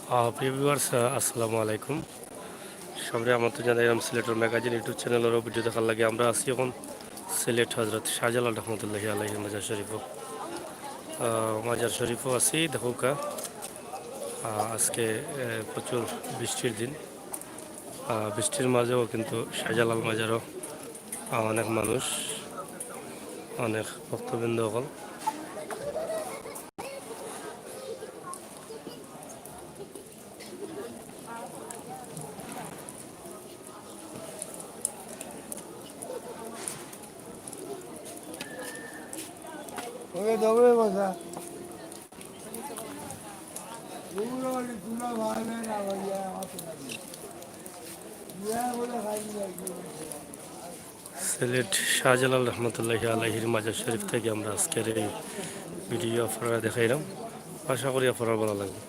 প্রিয় ভিউয়ার্স, আসসালামু আলাইকুম। সবাই আমন্ত্রণ জানাইলাম সিলেটের ম্যাগাজিন ইউটিউব চ্যানেলেরও ভিডিও দেখার লাগে। আমরা আছি এখন সিলেট হজরত শাহজালাল রহমতুল্লাহি আলাইহি মাজার শরীফও মাজার শরীফও আছি দেখুকা। আজকে প্রচুর বৃষ্টির দিন, বৃষ্টির মাঝেও কিন্তু শাহজালাল মাজারও অনেক মানুষ, অনেক ভক্তবৃন্দ সকল। ওকে দৌড়ে বসা দৌড়ে তুলা ভালো না ভাইয়া বলে খাই সিলেট শাহজালাল রহমতুল্লাহি আলাইহির মাজার শরীফ থেকে আমরা আজকের এই ভিডিও আপনারা দেখাইলাম। আশা করি আপনারা ভালো লাগবে।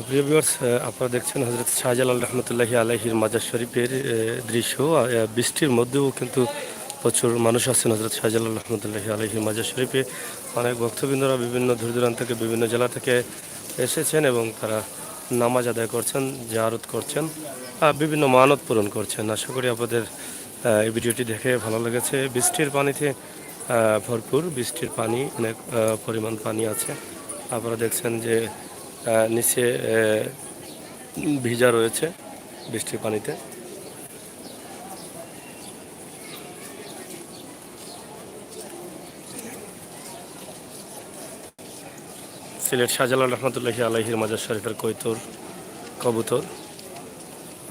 প্রিয় ভিউয়ার্স, আপনারা দেখছেন হজরত শাহজালাল রহমতুল্লাহি আলাইহির মাজার শরীফের দৃশ্য। বৃষ্টির মধ্যেও কিন্তু প্রচুর মানুষ আছেন হজরত শাহজালাল রহমতুল্লাহি আলাইহির মাজার শরীফে। অনেক ভক্তবৃন্দরা বিভিন্ন দূর দূরান্ত থেকে, বিভিন্ন জেলা থেকে এসেছেন এবং তারা নামাজ আদায় করছেন, জিয়ারত করছেন, বিভিন্ন মানত পূরণ করছেন। আশা করি আপনাদের এই ভিডিওটি দেখে ভালো লেগেছে। বৃষ্টির পানিতে ভরপুর, বৃষ্টির পানি অনেক পরিমাণ পানি আছে। আপনারা দেখছেন যে নিচে ভিজা রয়েছে বৃষ্টির পানিতে। সিলেট শাহজালাল রহমতুল্লাহি আলাইহির মাজার শরীফের কৈতর কবুতর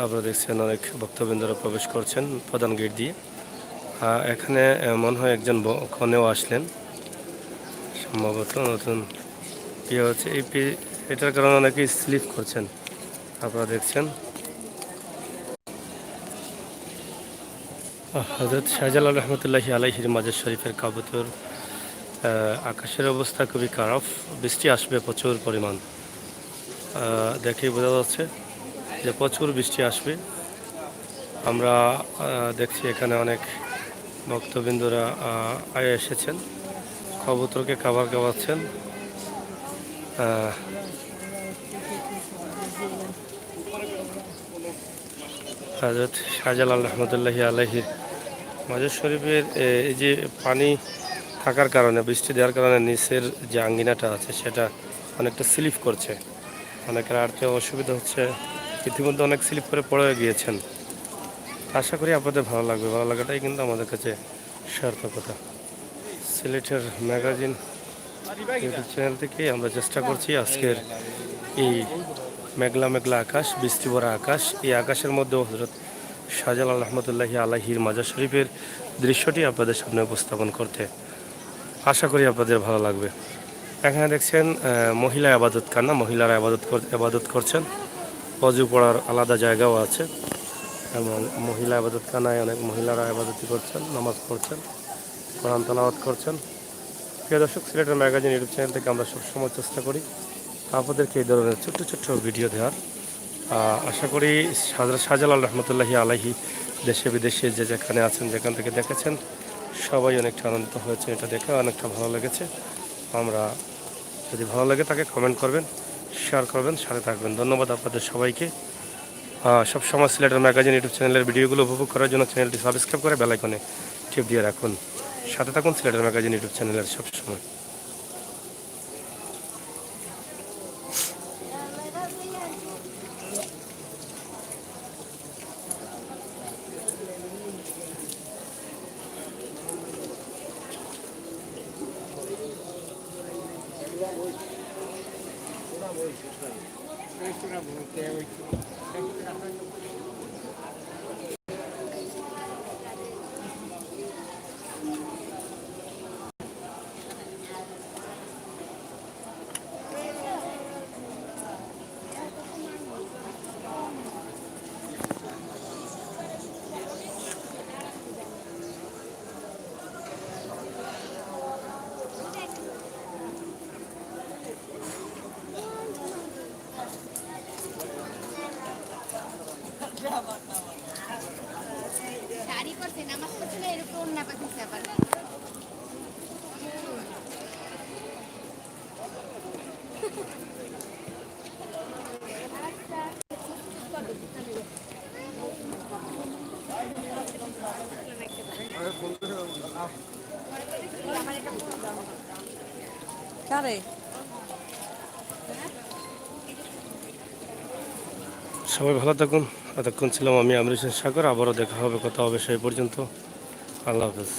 আপনারা দেখছেন অনেক ভক্তবৃন্দরা প্রবেশ করছেন প্রধান গেট দিয়ে। এখানে মনে হয় একজন কনেও আসলেন, সম্ভবত নতুন ইয়ে হচ্ছে। এটার কারণে অনেকেই স্লিপ করছেন, আপনারা দেখছেন। হজরত শাহজালাল রহমতুল্লাহি আলাইহির মাজার শরীফের কবুতর। আকাশের অবস্থা খুবই খারাপ, বৃষ্টি আসবে প্রচুর পরিমাণ। দেখেই বোঝা যাচ্ছে যে প্রচুর বৃষ্টি আসবে। আমরা দেখছি এখানে অনেক ভক্তবৃন্দরা এসেছেন, কবুতরকে খাবার খাওয়াচ্ছেন। হজরত শাহজালাল রহমতুল্লাহি আলাইহির মাজার শরীফের এই যে পানি থাকার কারণে, বৃষ্টি দেওয়ার কারণে নিচের যে আঙ্গিনাটা আছে সেটা অনেকটা স্লিপ করছে, অনেকের আর্থে অসুবিধা হচ্ছে। ইতিমধ্যে অনেক স্লিপ করে পড়ে গিয়েছেন। আশা করি আপনাদের ভালো লাগবে, ভালো লাগাটাই কিন্তু আমাদের কাছে সার্থকতা। সিলেটের ম্যাগাজিন ইউটিউব চ্যানেল থেকে আমরা চেষ্টা করছি আজকের এই মেঘলা মেঘলা আকাশ, বৃষ্টি ভরা আকাশ, এই আকাশের মধ্যেও হজরত শাহজালাল রহমতুল্লাহি আলাইহির মাজার শরীফের দৃশ্যটি আপনাদের সামনে উপস্থাপন করতে। আশা করি আপনাদের ভালো লাগবে। এখানে দেখছেন মহিলা আবাদত খানা, মহিলারা আবাদত করছেন। অজু পড়ার আলাদা জায়গাও আছে এবং মহিলা আবাদত খানায় অনেক মহিলারা আবাদতি করছেন, নামাজ পড়ছেন, কোরআন তেলাওয়াত করছেন। প্রিয় দর্শক, সিলেটের ম্যাগাজিন ইউটিউব চ্যানেল থেকে আমরা সবসময় চেষ্টা করি আপনাদেরকে এই ধরনের ছোট্ট ছোট্ট ভিডিও দেওয়ার। আশা করি শাহজালাল রহমতুল্লাহি আলাইহি দেশে বিদেশে যে যেখানে আছেন, যেখান থেকে দেখেছেন, সবাই অনেকটা আনন্দিত হয়েছে। এটা দেখে অনেকটা ভালো লেগেছে। আমরা যদি ভালো লাগে তাকে কমেন্ট করবেন, শেয়ার করবেন, সাথে থাকবেন। ধন্যবাদ আপনাদের সবাইকে। সবসময় সিলেটের ম্যাগাজিন ইউটিউব চ্যানেলের ভিডিওগুলো উপভোগ করার জন্য চ্যানেলটি সাবস্ক্রাইব করে বেল আইকনে টিপ দিয়ে রাখুন। সাথে থাকুন সিলেটের ম্যাগাজিন ইউটিউব চ্যানেলের সবসময়। শাড়ি পরছে নামাজ পড়ছে না এরকম ওড়না পাতিছে আবার কারে সবাই ভালো থাকুন। এতক্ষণ ছিলাম আমি আমির হোসেন সাগর। আবারও দেখা হবে, কথা হবে সেই পর্যন্ত। আল্লাহ হাফেজ।